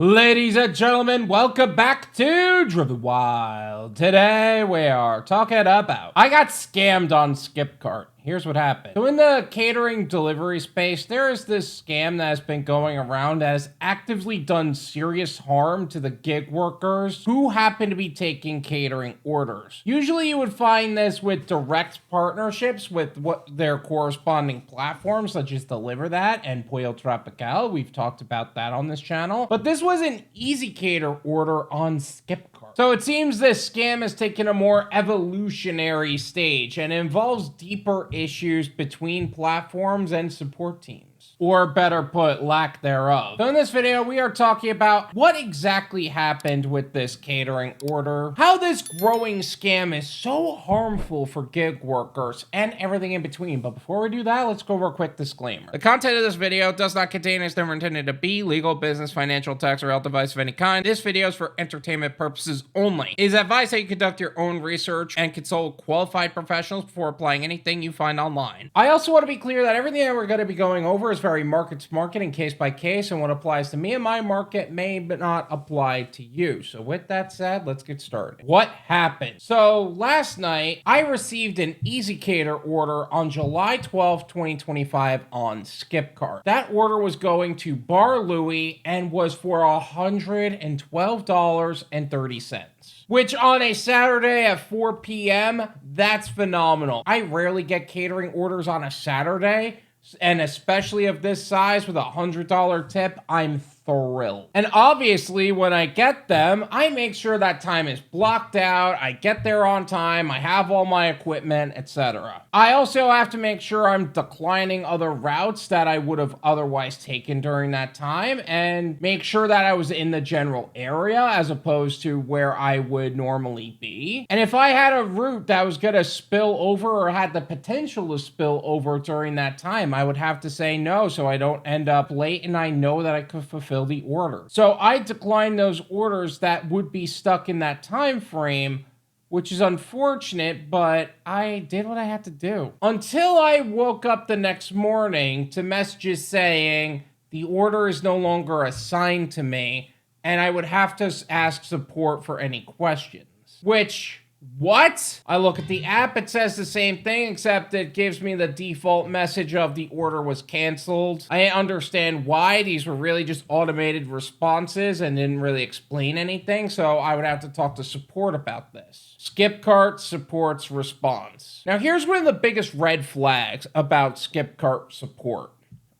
Ladies and gentlemen, welcome back to Driven Wyld. Today we are talking about I got scammed on Skipcart. Here's what happened. So in the catering delivery space, there is this scam that has been going around that has actively done serious harm to the gig workers who happen to be taking catering orders. Usually you would find this with direct partnerships with what their corresponding platforms, such as Deliver That and Pollo Tropical. We've talked about that on this channel. But this was an easy cater order on Skipcart. So it seems this scam has taken a more evolutionary stage and involves deeper issues between platforms and support teams, or better put, lack thereof. So in this video, we are talking about what exactly happened with this catering order, how this growing scam is so harmful for gig workers, and everything in between. But before we do that, let's go over a quick disclaimer. The content of this video does not contain, is never intended to be, legal, business, financial, tax, or health advice of any kind. This video is for entertainment purposes only. It is advised that you conduct your own research and consult qualified professionals before applying anything you find online. I also want to be clear that everything that we're going to be going over is very market to market and case by case, and what applies to me and my market may not apply to you. So with that said, let's get started. What happened? So last night, I received an Easy Cater order on July 12th, 2025 on Skipcart. That order was going to Bar Louie and was for $112.30. Which on a Saturday at 4 p.m., that's phenomenal. I rarely get catering orders on a Saturday, and especially of this size with a $100 tip, I'm thrilled. And obviously, when I get them, I make sure that time is blocked out, I get there on time, I have all my equipment, etc. I also have to make sure I'm declining other routes that I would have otherwise taken during that time, and make sure that I was in the general area as opposed to where I would normally be. And if I had a route that was going to spill over or had the potential to spill over during that time, I would have to say no so I don't end up late and I know that I could fulfill the order. So I declined those orders that would be stuck in that time frame, which is unfortunate, but I did what I had to do. Until I woke up the next morning to messages saying the order is no longer assigned to me and I would have to ask support for any questions. Which, what? I look at the app, it says the same thing, except it gives me the default message of the order was canceled. I understand why. These were really just automated responses and didn't really explain anything, so I would have to talk to support about this. Skipcart support's response. Now here's one of the biggest red flags about Skipcart support,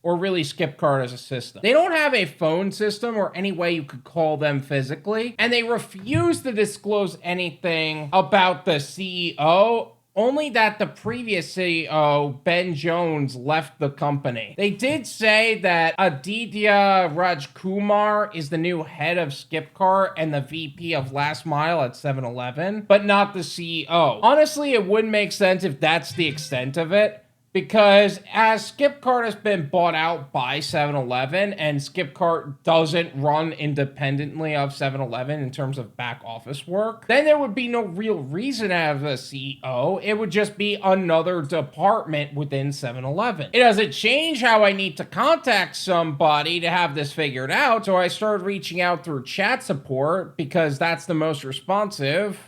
or really Skipcart as a system. They don't have a phone system or any way you could call them physically, and they refuse to disclose anything about the CEO, only that the previous CEO, Ben Jones, left the company. They did say that Aditya Rajkumar is the new head of Skipcart and the VP of Last Mile at 7-Eleven, but not the CEO. Honestly, it wouldn't make sense if that's the extent of it, because as Skipcart has been bought out by 7-Eleven and Skipcart doesn't run independently of 7-Eleven in terms of back office work, then there would be no real reason to have a CEO. It would just be another department within 7-Eleven. It doesn't change how I need to contact somebody to have this figured out, so I started reaching out through chat support because that's the most responsive.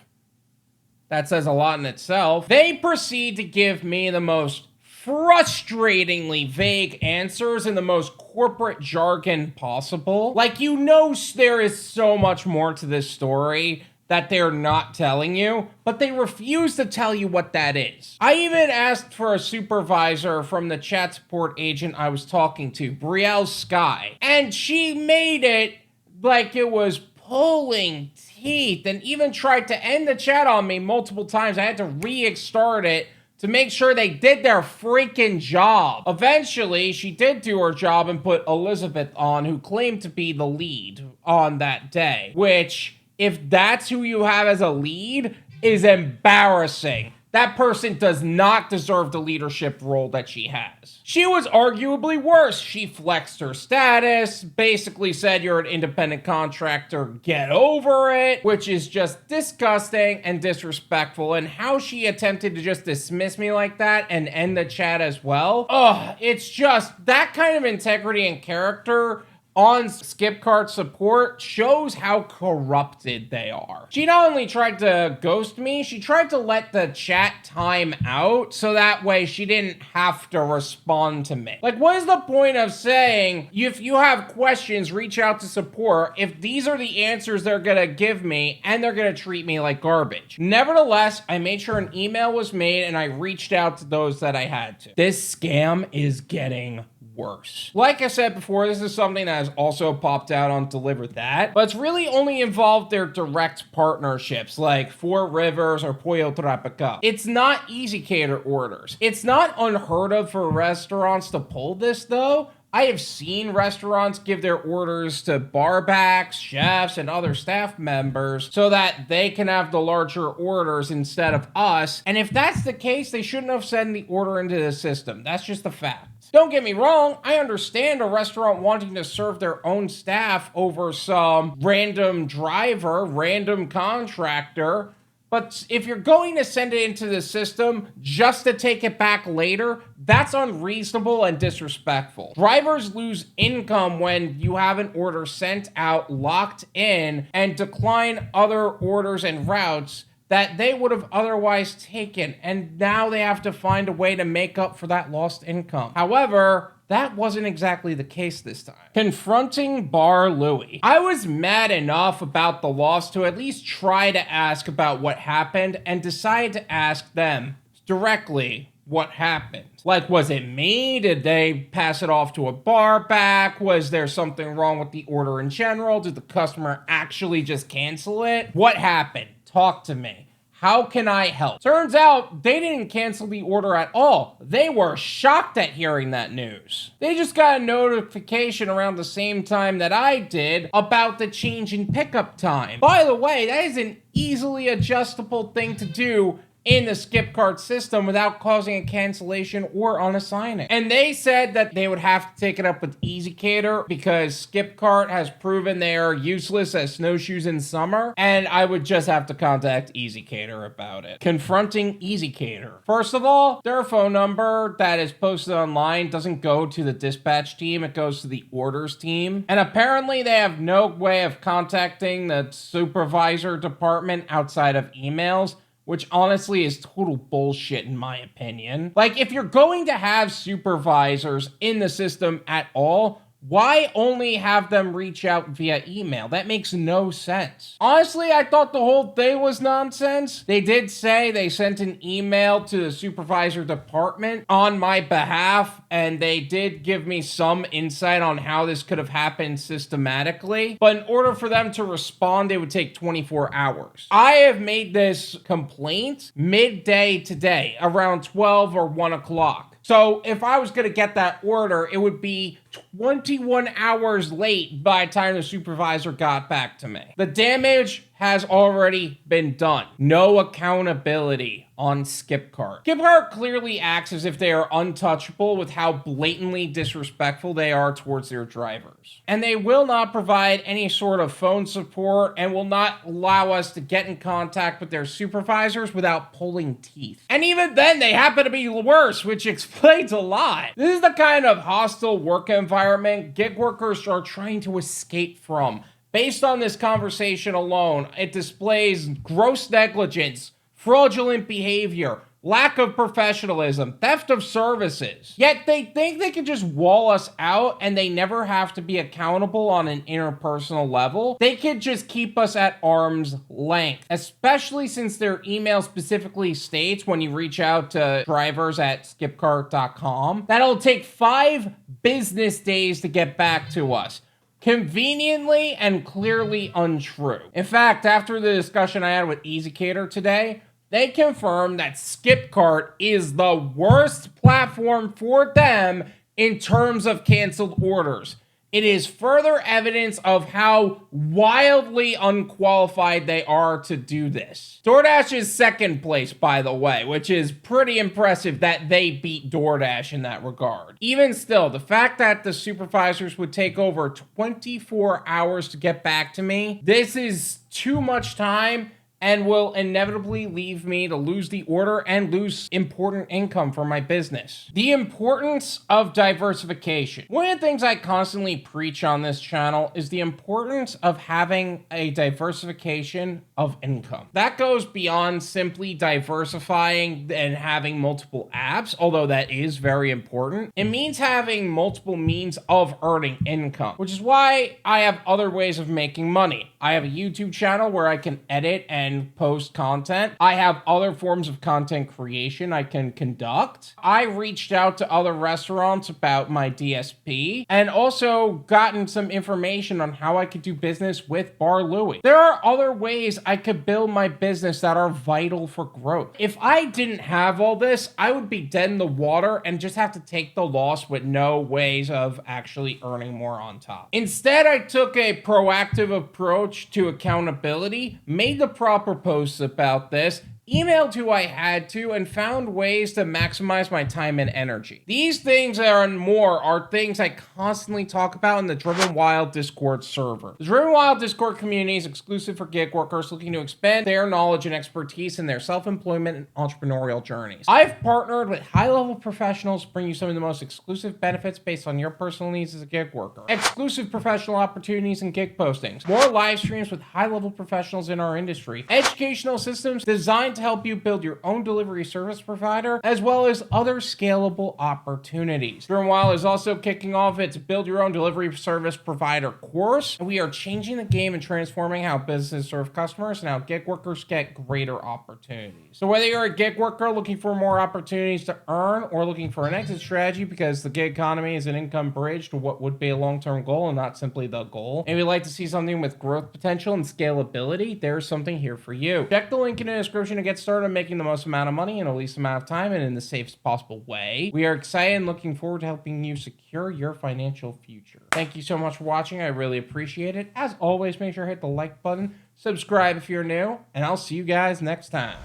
That says a lot in itself. They proceed to give me the most frustratingly vague answers in the most corporate jargon possible. Like, you know, there is so much more to this story that they're not telling you, but they refuse to tell you what that is. I even asked for a supervisor from the chat support agent I was talking to, Brielle Sky, and she made it like it was pulling teeth and even tried to end the chat on me multiple times. I had to restart it to make sure they did their freaking job. Eventually, she did do her job and put Elizabeth on, who claimed to be the lead on that day. Which, if that's who you have as a lead, is embarrassing. That person does not deserve the leadership role that she has. She was arguably worse. She flexed her status, basically said you're an independent contractor, get over it, which is just disgusting and disrespectful. And how she attempted to just dismiss me like that and end the chat as well. Ugh, it's just that kind of integrity and character on Skipcart support shows how corrupted they are. She not only tried to ghost me, she tried to let the chat time out so that way she didn't have to respond to me. Like, what is the point of saying, if you have questions, reach out to support, if these are the answers they're gonna give me and they're gonna treat me like garbage? Nevertheless, I made sure an email was made and I reached out to those that I had to. This scam is getting worse. Like I said before, this is something that has also popped out on Deliver That, but it's really only involved their direct partnerships like Four Rivers or Pollo Tropical. It's not Easy Cater orders. It's not unheard of for restaurants to pull this though. I have seen restaurants give their orders to barbacks, chefs, and other staff members so that they can have the larger orders instead of us. And if that's the case, they shouldn't have sent the order into the system. That's just a fact. Don't get me wrong, I understand a restaurant wanting to serve their own staff over some random driver, random contractor, but if you're going to send it into the system just to take it back later, that's unreasonable and disrespectful. Drivers lose income when you have an order sent out, locked in, and decline other orders and routes that they would have otherwise taken, and now they have to find a way to make up for that lost income. However, that wasn't exactly the case this time. Confronting Bar Louie. I was mad enough about the loss to at least try to ask about what happened and decided to ask them directly what happened. Like, was it me? Did they pass it off to a bar back? Was there something wrong with the order in general? Did the customer actually just cancel it? What happened? Talk to me. How can I help? Turns out they didn't cancel the order at all. They were shocked at hearing that news. They just got a notification around the same time that I did about the change in pickup time. By the way, that is an easily adjustable thing to do in the Skipcart system without causing a cancellation or unassigning. And they said that they would have to take it up with Easy Cater because Skipcart has proven they are useless as snowshoes in summer, and I would just have to contact Easy Cater about it. Confronting Easy Cater. First of all, their phone number that is posted online doesn't go to the dispatch team, it goes to the orders team. And apparently they have no way of contacting the supervisor department outside of emails, which honestly is total bullshit in my opinion. Like, if you're going to have supervisors in the system at all, why only have them reach out via email? That makes no sense. Honestly, I thought the whole thing was nonsense. They did say they sent an email to the supervisor department on my behalf, and they did give me some insight on how this could have happened systematically. But in order for them to respond, it would take 24 hours. I have made this complaint midday today, around 12 or 1 o'clock. So if I was going to get that order, it would be 21 hours late by the time the supervisor got back to me. The damage has already been done. No accountability on Skipcart. Skipcart clearly acts as if they are untouchable with how blatantly disrespectful they are towards their drivers. And they will not provide any sort of phone support and will not allow us to get in contact with their supervisors without pulling teeth. And even then, they happen to be worse, which explains a lot. This is the kind of hostile work environment gig workers are trying to escape from. Based on this conversation alone, it displays gross negligence, fraudulent behavior, lack of professionalism, theft of services. Yet they think they can just wall us out and they never have to be accountable on an interpersonal level. They could just keep us at arm's length, especially since their email specifically states when you reach out to drivers at skipcart.com that it'll take 5 business days to get back to us. Conveniently and clearly untrue. In fact, after the discussion I had with Easy Cater today, they confirmed that Skipcart is the worst platform for them in terms of canceled orders. It is further evidence of how wildly unqualified they are to do this. Doordash is second place, by the way, which is pretty impressive that they beat Doordash in that regard. Even still, the fact that the supervisors would take over 24 hours to get back to me, this is too much time. and will inevitably leave me to lose the order and lose important income for my business. The importance of diversification. One of the things I constantly preach on this channel is the importance of having a diversification of income. That goes beyond simply diversifying and having multiple apps, although that is very important. It means having multiple means of earning income, which is why I have other ways of making money. I have a YouTube channel where I can edit and post content. I have other forms of content creation I can conduct. I reached out to other restaurants about my DSP and also gotten some information on how I could do business with Bar Louie. There are other ways I could build my business that are vital for growth. If I didn't have all this, I would be dead in the water and just have to take the loss with no ways of actually earning more on top. Instead, I took a proactive approach to accountability, made the proper posts about this, emailed who I had to, and found ways to maximize my time and energy. These things and more are things I constantly talk about in the Driven Wyld Discord server. The Driven Wyld Discord community is exclusive for gig workers looking to expand their knowledge and expertise in their self-employment and entrepreneurial journeys. I've partnered with high-level professionals to bring you some of the most exclusive benefits based on your personal needs as a gig worker. Exclusive professional opportunities and gig postings. More live streams with high-level professionals in our industry. Educational systems designed to help you build your own delivery service provider, as well as other scalable opportunities. Driven Wyld is also kicking off its Build Your Own Delivery Service Provider course. We are changing the game and transforming how businesses serve customers and how gig workers get greater opportunities. So whether you're a gig worker looking for more opportunities to earn or looking for an exit strategy because the gig economy is an income bridge to what would be a long-term goal and not simply the goal, and you'd like to see something with growth potential and scalability, there's something here for you. Check the link in the description to get started making the most amount of money in the least amount of time and in the safest possible way. We are excited and looking forward to helping you secure your financial future. Thank you so much for watching. I really appreciate it. As always, make sure to hit the like button, subscribe if you're new, and I'll see you guys next time.